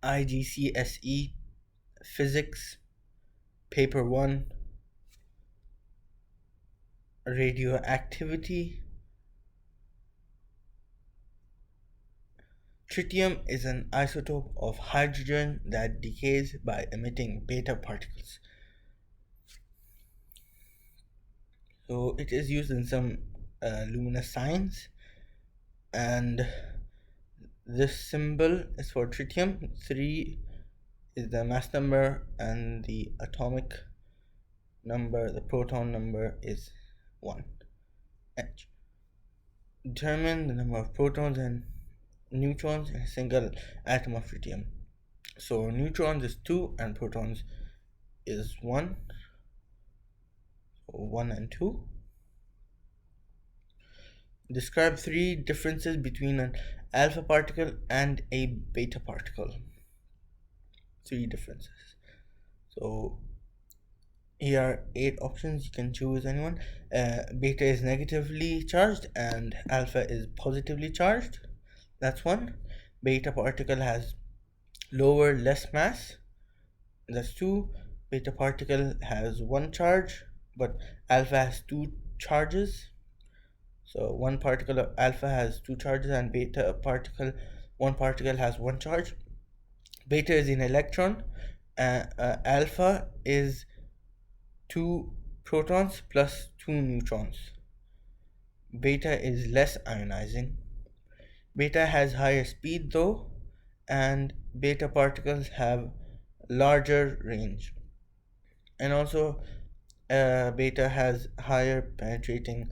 igcse physics paper 1 radioactivity. Tritium is an isotope of hydrogen that decays by emitting beta particles. So it is used in some luminous signs, and this symbol is for tritium. 3 is the mass number, and the atomic number, the proton number, is 1. H. Determine the number of protons and neutrons in a single atom of tritium. So neutrons is 2 and protons is 1. So 1 and 2. Describe 3 differences between an alpha particle and a beta particle. 3 differences. So here are 8 options. You can choose anyone. Beta is negatively charged and alpha is positively charged. That's 1. Beta particle has lower, less mass. That's 2. Beta particle has 1 charge, but alpha has 2 charges. So one particle of alpha has 2 charges, and beta particle, 1 particle has 1 charge. Beta is an electron. Alpha is 2 protons plus 2 neutrons. Beta is less ionizing. Beta has higher speed though, and beta particles have larger range. And also beta has higher penetrating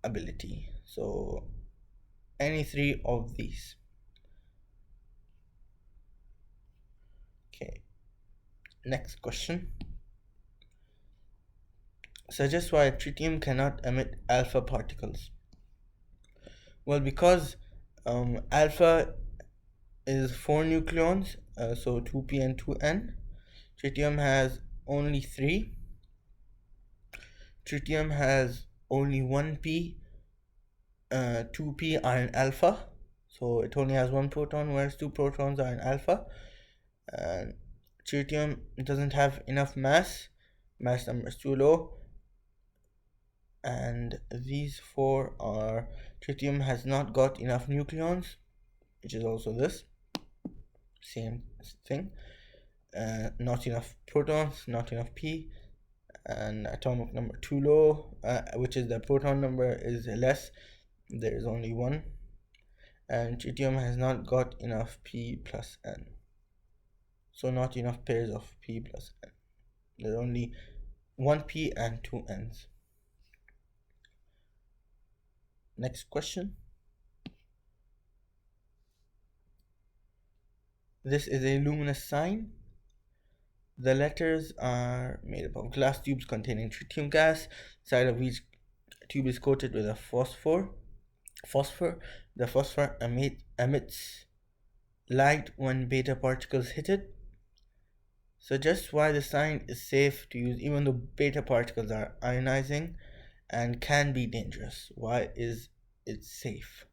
ability. So any 3 of these. Okay, next question. Suggest why tritium cannot emit alpha particles. Well, because alpha is 4 nucleons, so 2p and 2n. Tritium has only 3. Tritium has only 1p. 2p are in alpha, so it only has 1 proton, whereas 2 protons are in alpha. And tritium doesn't have enough mass. Mass number is too low. And these 4 are: tritium has not got enough nucleons, which is also this same thing. Not enough protons, not enough p, and atomic number too low, which is the proton number is less. There is only 1. And tritium has not got enough p plus n, so not enough pairs of p plus n. There's only 1p and 2 n's. Next question. This is a luminous sign. The letters are made up of glass tubes containing tritium gas. Side of each tube is coated with a phosphor. The phosphor emits light when beta particles hit it. Suggest why the sign is safe to use even though beta particles are ionizing and can be dangerous. Why is it safe?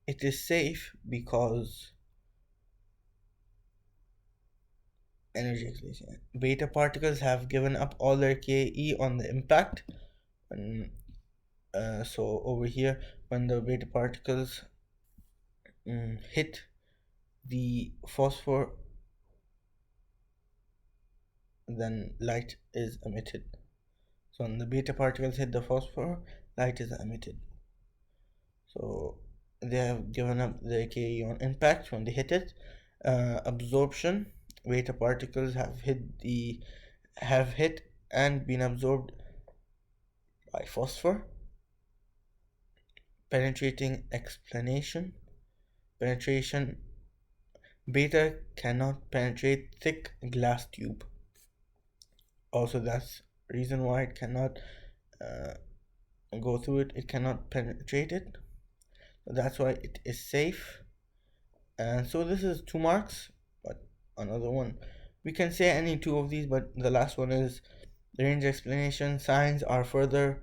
It is safe because energy exchange. Beta particles have given up all their Ke on the impact. So over here, when the beta particles hit the phosphor, then light is emitted. So when the beta particles hit the phosphor, light is emitted. So they have given up their Ke on impact when they hit it. Absorption: beta particles have hit and been absorbed by phosphor. Penetrating explanation: penetration: beta cannot penetrate thick glass tube. Also, that's reason why it cannot go through it. It cannot penetrate it. So that's why it is safe. And so this is 2 marks. But another one, we can say any 2 of these, but the last one is the range explanation. Signs are further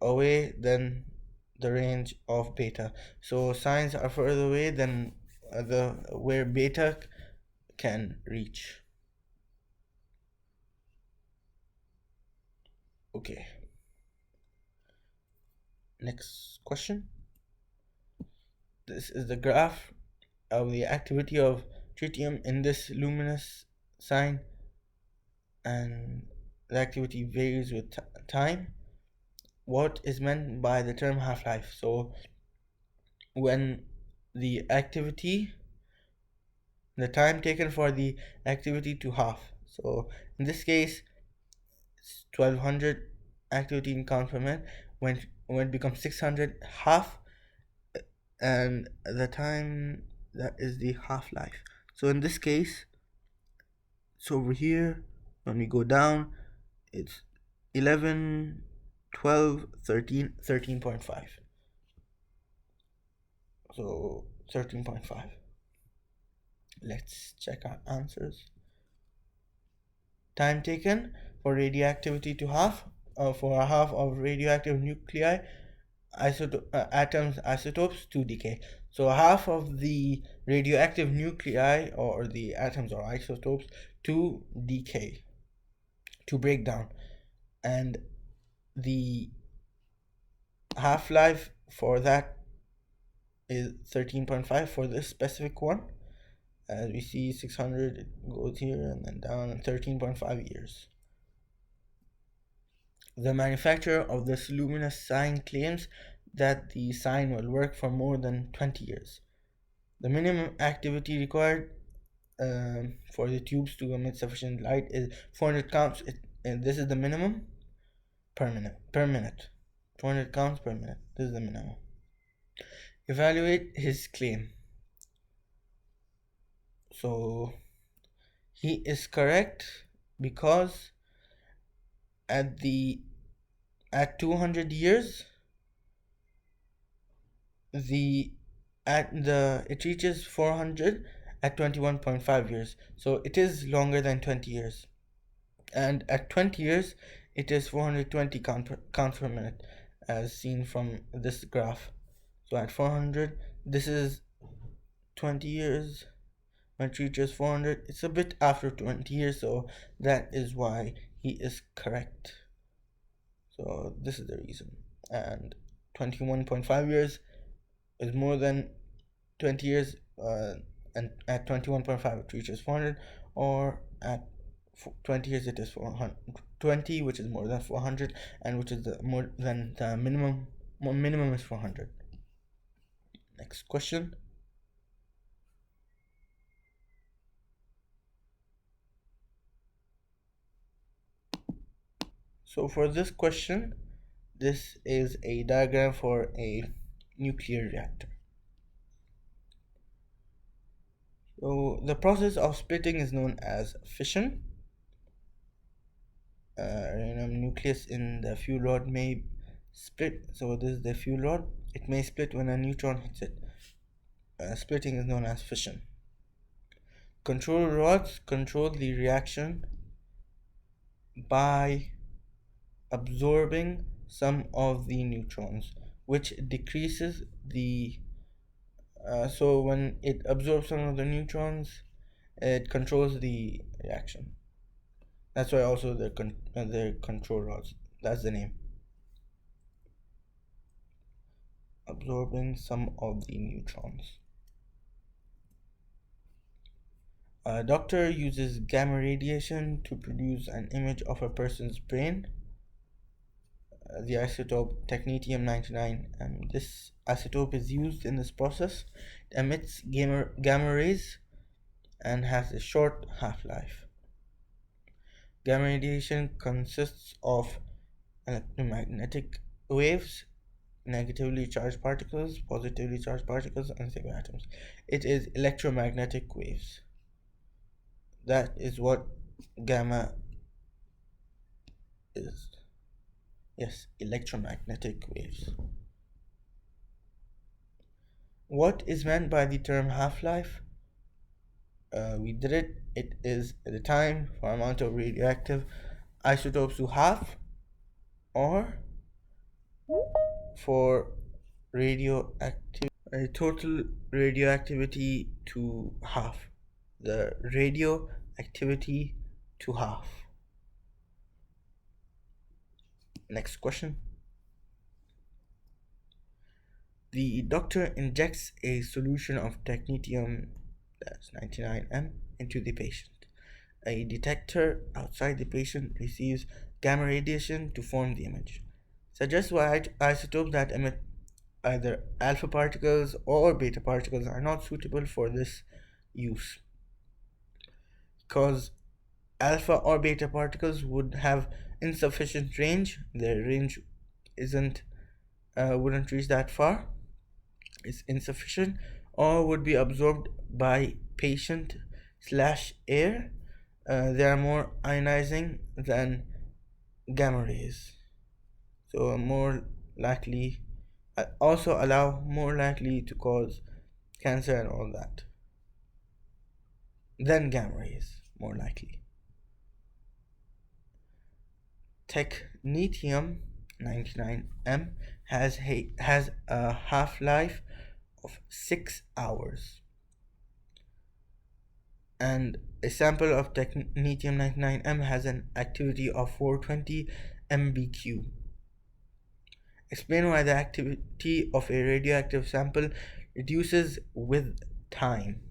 away than the range of beta. So signs are further away than the where beta can reach. Okay, next question. This is the graph of the activity of tritium in this luminous sign, and the activity varies with time. What is meant by the term half-life? So when the activity, the time taken for the activity to half. So in this case, it's 1200 activity in count per minute. When it becomes 600, half, and the time, that is the half-life. So in this case, so over here, when we go down, it's 11, 12, 13, 13.5. So 13.5. Let's check our answers. Time taken for radioactivity to half, for a half of radioactive nuclei, atoms, isotopes to decay. So half of the radioactive nuclei or the atoms or isotopes to decay, to break down, and the half-life for that is 13.5 for this specific one. As we see, 600, it goes here and then down, 13.5 years. The manufacturer of this luminous sign claims that the sign will work for more than 20 years. The minimum activity required for the tubes to emit sufficient light is 400 counts, and this is the minimum per minute. 400 counts per minute. This is the minimum. Evaluate his claim. So he is correct because at 200 years, it reaches 400 at 21.5 years. So it is longer than 20 years. And at 20 years, it is 420 counts per minute, as seen from this graph. So at 400, this is 20 years. When it reaches 400, it's a bit after 20 years, so that is why he is correct. So this is the reason. And 21.5 years is more than 20 years, and at 21.5 it reaches 400, or at 20 years it is 420, which is more than 400, and which is more than the minimum. Minimum is 400. Next question. So for this question, this is a diagram for a nuclear reactor. So the process of splitting is known as fission. Uranium nucleus in the fuel rod may split. So this is the fuel rod. It may split when a neutron hits it. Splitting is known as fission. Control rods control the reaction by absorbing some of the neutrons, which decreases the so when it absorbs some of the neutrons, it controls the reaction. That's why also they're control rods. That's the name. Absorbing some of the neutrons. A doctor uses gamma radiation to produce an image of a person's brain. The isotope technetium-99, and this isotope is used in this process. It emits gamma rays and has a short half-life. Gamma radiation consists of electromagnetic waves, negatively charged particles, positively charged particles, and single atoms. It is electromagnetic waves. That is what gamma is. Yes, electromagnetic waves. What is meant by the term half-life? We did it. It is the time for amount of radioactive isotopes to half, or for radioactive total radioactivity to half. The radioactivity to half. Next question. The doctor injects a solution of technetium, that's 99M, into the patient. A detector outside the patient receives gamma radiation to form the image. Suggests why isotopes that emit either alpha particles or beta particles are not suitable for this use, because alpha or beta particles would have insufficient range. Their range isn't wouldn't reach that far, is insufficient, or would be absorbed by patient slash air. They are more ionizing than gamma rays, so more likely, also allow more likely to cause cancer and all that than gamma rays, more likely. Technetium 99M has a half-life of 6 hours, and a sample of technetium 99M has an activity of 420 mbq. Explain why the activity of a radioactive sample reduces with time.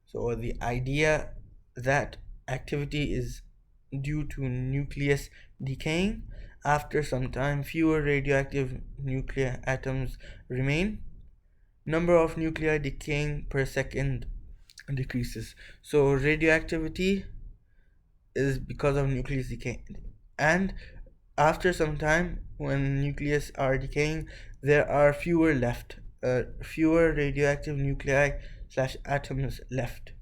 So the idea that activity is due to nucleus decaying. After some time, fewer radioactive nuclear atoms remain. Number of nuclei decaying per second decreases. So radioactivity is because of nucleus decay, and after some time, when nucleus are decaying, there are fewer left, fewer radioactive nuclei slash atoms left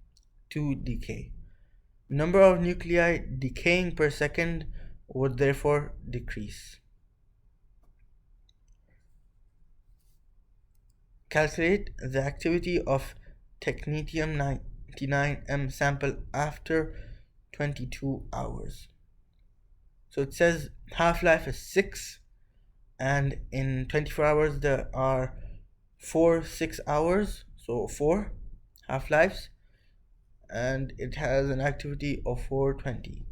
to decay. Number of nuclei decaying per second would therefore decrease. Calculate the activity of technetium 99M sample after 22 hours. So it says half-life is 6, and in 24 hours there are 4 6 hours, so 4 half-lives, and it has an activity of 420.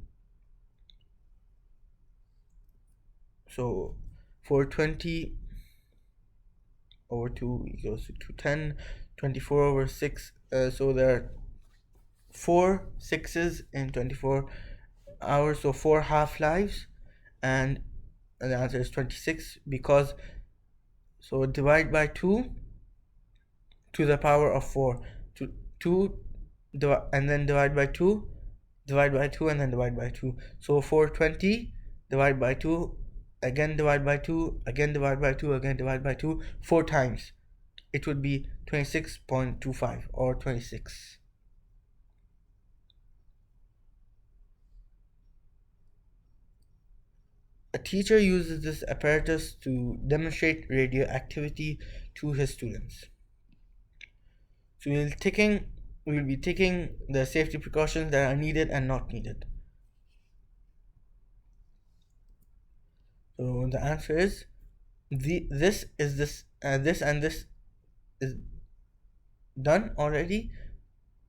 So 420 over 2 equals to 210. 24 over 6, so there are 4 6s in 24 hours, so 4 half-lives, and the answer is 26, because so divide by 2 to the power of 4, to 2 and then divide by 2, divide by 2 and then divide by 2, so 420 divide by 2, again divide by 2, again divide by 2, again divide by 2, 4 times, it would be 26.25 or 26. A teacher uses this apparatus to demonstrate radioactivity to his students. So we'll be taking the safety precautions that are needed and not needed. So the answer is this and this is done already.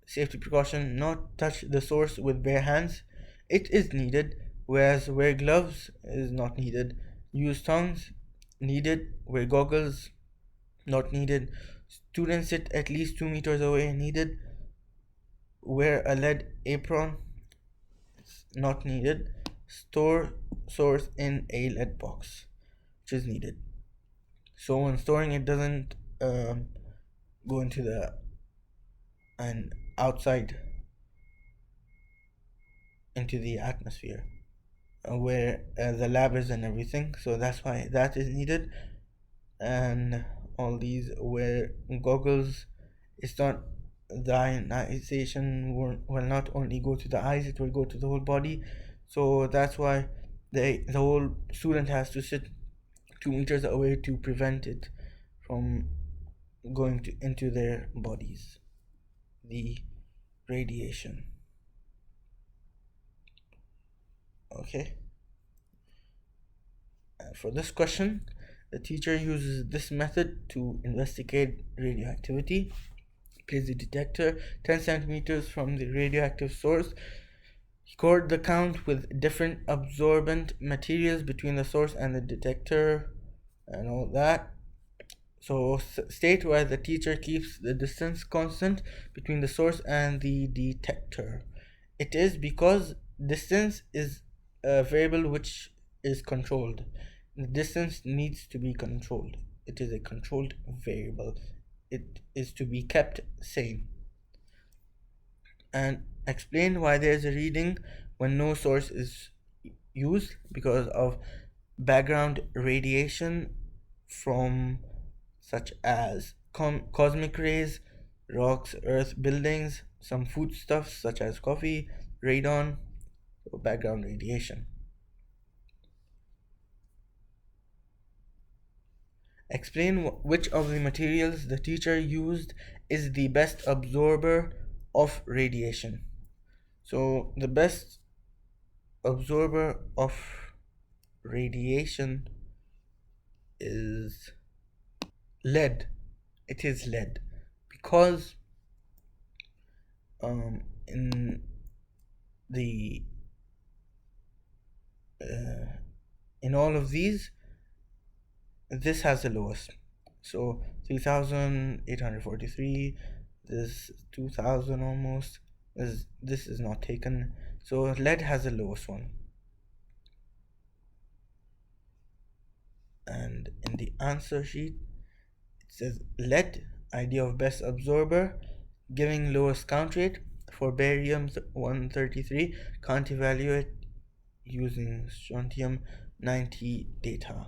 Safety precaution: not touch the source with bare hands. It is needed, whereas wear gloves is not needed. Use tongs, needed. Wear goggles, not needed. Students sit at least 2 meters away, needed. Wear a lead apron, not needed. Store source in a lead box, which is needed. So when storing, it doesn't go into the and outside into the atmosphere where the lab is and everything. So that's why that is needed. And all these wear goggles. It's not, the ionization will not only go to the eyes, it will go to the whole body. So that's why the whole student has to sit 2 meters away to prevent it from going into their bodies, the radiation. Okay. For this question, the teacher uses this method to investigate radioactivity. Place the detector 10 centimeters from the radioactive source. Record the count with different absorbent materials between the source and the detector and all that. So state why the teacher keeps the distance constant between the source and the detector. It is because distance is a variable which is controlled. The distance needs to be controlled. It is a controlled variable. It is to be kept same. And explain why there is a reading when no source is used because of background radiation from such as cosmic rays, rocks, earth, buildings, some foodstuffs such as coffee, radon, or background radiation. Explain which of the materials the teacher used is the best absorber of radiation. So the best absorber of radiation is lead. It is lead because in the in all of these, this has the lowest. So 3843, this 2000 almost. This is not taken. So lead has the lowest one. And in the answer sheet, it says lead, idea of best absorber, giving lowest count rate. For barium 133, can't evaluate using strontium 90 data.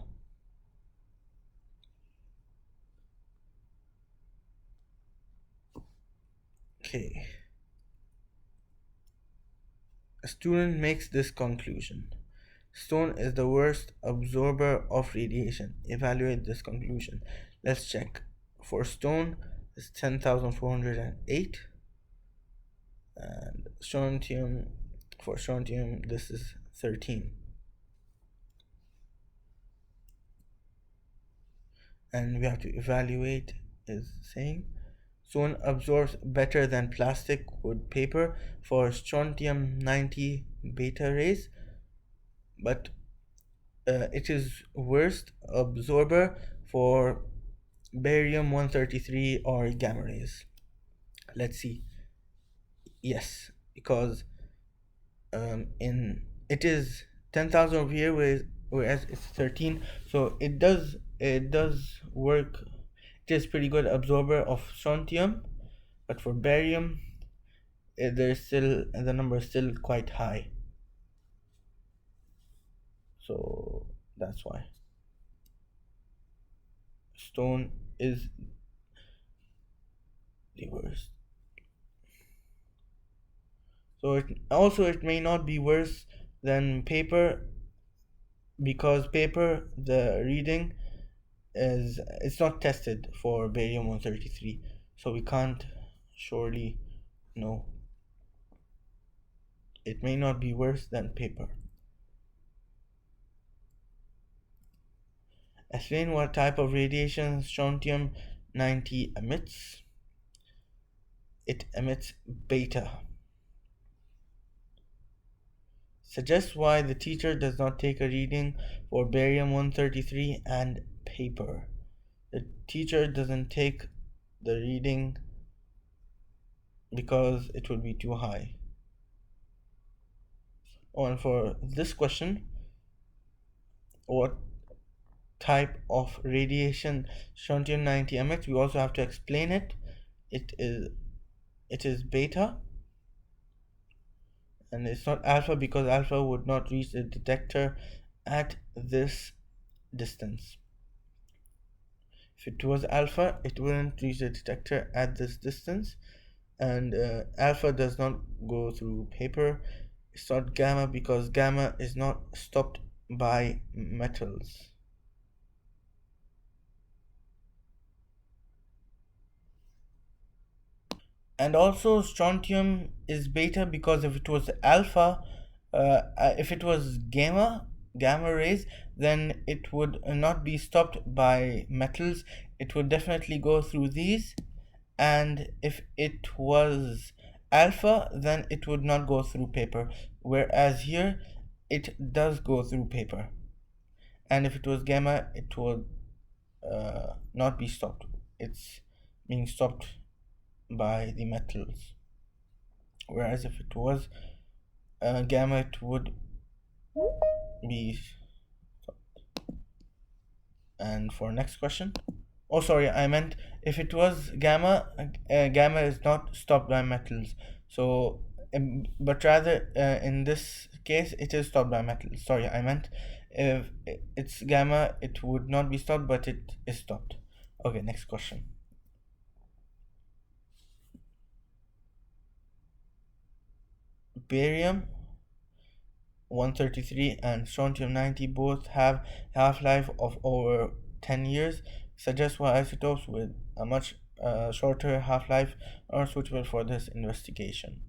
Okay. A student makes this conclusion. Stone is the worst absorber of radiation. Evaluate this conclusion. Let's check. For stone, it's 10,408. And strontium, for strontium, this is 13. And we have to evaluate is saying stone absorbs better than plastic, wood, paper for strontium 90 beta rays, but it is worst absorber for barium 133 or gamma rays. Let's see. Yes, because in it is 10,000 over here, whereas it's 13, so it does work. It is pretty good absorber of strontium, but for barium, there's still the number is still quite high. So that's why stone is the worst. So it may not be worse than paper because paper the reading is it's not tested for barium 133, so we can't surely know. It may not be worse than paper. Explain what type of radiation strontium 90 emits. It emits beta. Suggest why the teacher does not take a reading for barium 133 and paper. The teacher doesn't take the reading because it will be too high. Oh, and for this question, what type of radiation strontium 90 emits, we also have to explain it. It is beta, and it's not alpha because alpha would not reach the detector at this distance. If it was alpha, it wouldn't reach the detector at this distance, and alpha does not go through paper. It's not gamma because gamma is not stopped by metals. And also strontium is beta because if it was alpha, if it was gamma, gamma rays, then it would not be stopped by metals. It would definitely go through these. And if it was alpha, then it would not go through paper, whereas here it does go through paper. And if it was gamma, it would not be stopped. It's being stopped by the metals, whereas if it was gamma, it would be. And for next question, oh sorry, I meant if it was gamma, gamma is not stopped by metals. So but rather in this case it is stopped by metals. Sorry, I meant if it's gamma, it would not be stopped, but it is stopped. Okay, next question. Barium 133 and strontium 90 both have half-life of over 10 years, suggests why isotopes with a much shorter half-life are suitable for this investigation.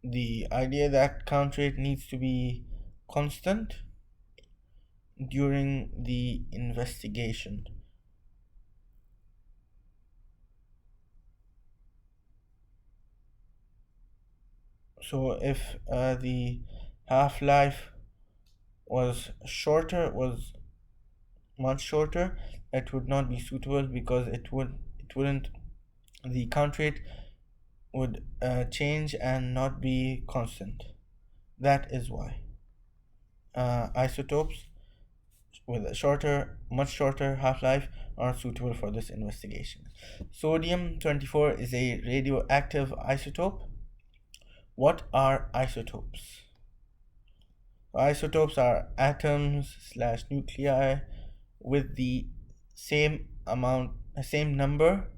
The idea that count rate needs to be constant during the investigation. So if the half-life was much shorter, it would not be suitable because it wouldn't the count rate would change and not be constant. That is why isotopes with a much shorter half-life are suitable for this investigation. Sodium 24 is a radioactive isotope. What are isotopes? Isotopes are atoms / nuclei with the same number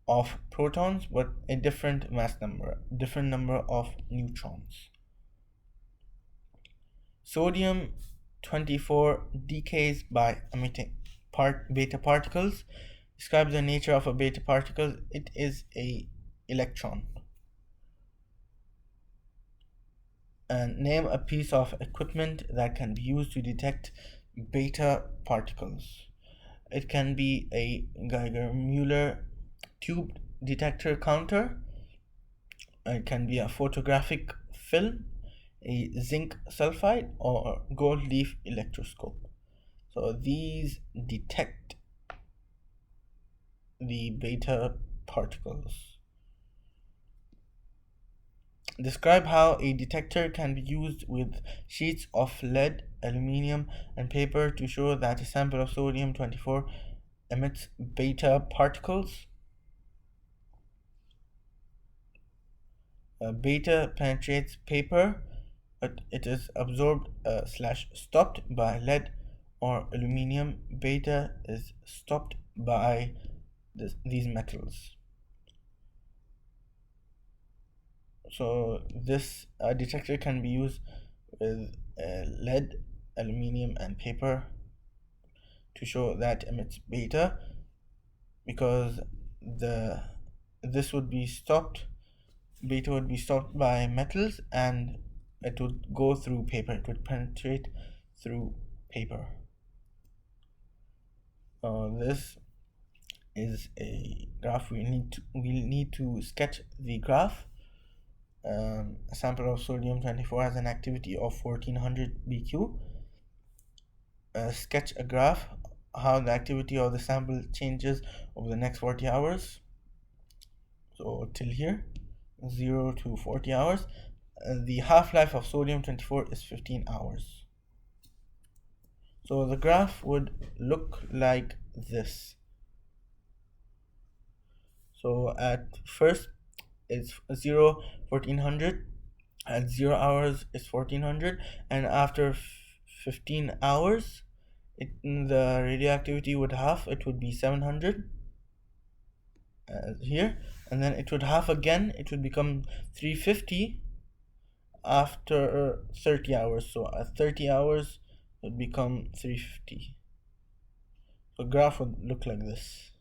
of protons but a different number of neutrons. Sodium 24 decays by emitting beta particles. Describe the nature of a beta particle. It is a electron. And name a piece of equipment that can be used to detect beta particles. It can be a Geiger-Müller tube detector counter. It can be a photographic film, a zinc sulfide, or gold leaf electroscope. So these detect the beta particles. Describe how a detector can be used with sheets of lead, aluminium, and paper to show that a sample of sodium 24 emits beta particles. Beta penetrates paper, but it is absorbed / stopped by lead or aluminium. Beta is stopped by these metals. So this detector can be used with lead, aluminium, and paper to show that emits beta, because this would be stopped. Beta would be stopped by metals, and it would go through paper. It would penetrate through paper. This is a graph. We need to sketch the graph. A sample of sodium 24 has an activity of 1400 BQ. Sketch a graph how the activity of the sample changes over the next 40 hours. So till here, 0 to 40 hours. The half-life of sodium 24 is 15 hours. So the graph would look like this. So at first it's 0, 1400. At 0 hours it's 1400, and after 15 hours the radioactivity would half. It would be 700 here, and then it would half again. It would become 350 after 30 hours. So at 30 hours it would become 350. The graph would look like this,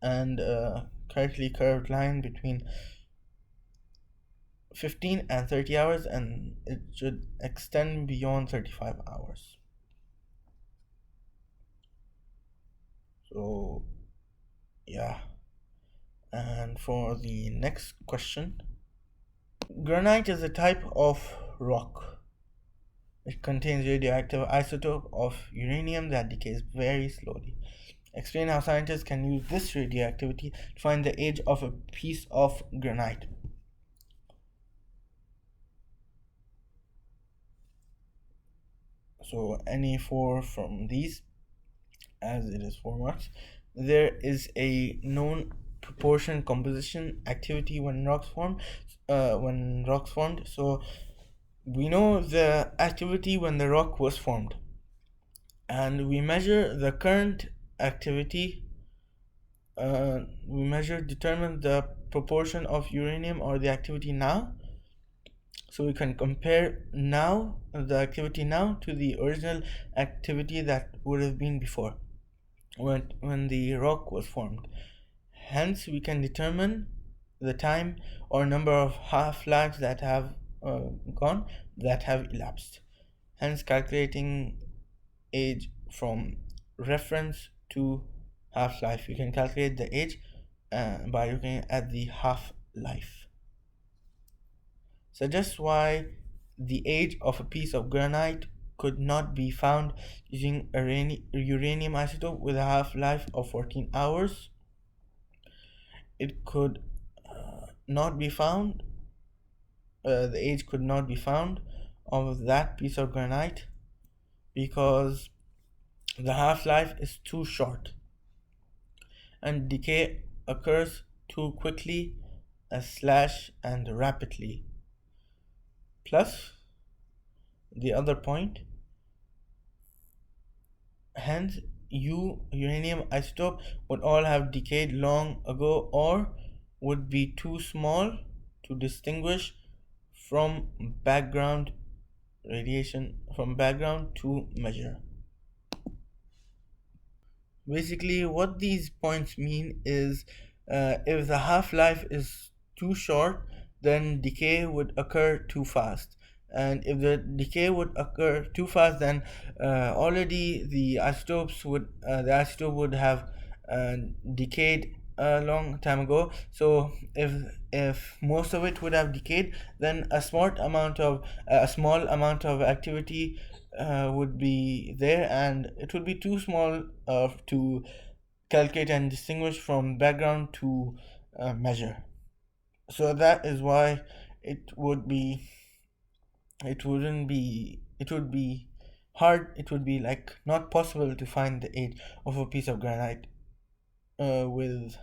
and a correctly curved line between 15 and 30 hours, and it should extend beyond 35 hours. So yeah, and for the next question, granite is a type of rock. It contains radioactive isotope of uranium that decays very slowly. Explain how scientists can use this radioactivity to find the age of a piece of granite. So any four from these, as it is 4 marks. There is a known proportion composition activity when rocks form. When rocks formed, so we know the activity when the rock was formed, and we measure the current activity. We measure determine the proportion of uranium or the activity now, so we can compare now the activity now to the original activity that would have been before when the rock was formed. Hence, we can determine the time or number of half-lives that have gone, that have elapsed. Hence, calculating age from reference to half-life. You can calculate the age by looking at the half-life. Suggests why the age of a piece of granite could not be found using a uranium isotope with a half-life of 14 hours. It could not be found, the age could not be found of that piece of granite because the half-life is too short and decay occurs too quickly, slash and rapidly. Plus the other point, hence uranium isotope would all have decayed long ago or would be too small to distinguish from background to measure. Basically, what these points mean is if the half life is too short, then decay would occur too fast. And if the decay would occur too fast, then already the isotope would have uh, decayed a long time ago. So if most of it would have decayed, then a small amount of activity would be there, and it would be too small to calculate and distinguish from background to measure. So that is why it would be it would be hard, it would be like not possible to find the age of a piece of granite with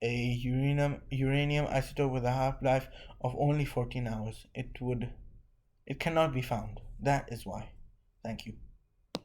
a uranium isotope with a half-life of only 14 hours. It cannot be found. That is why. Thank you.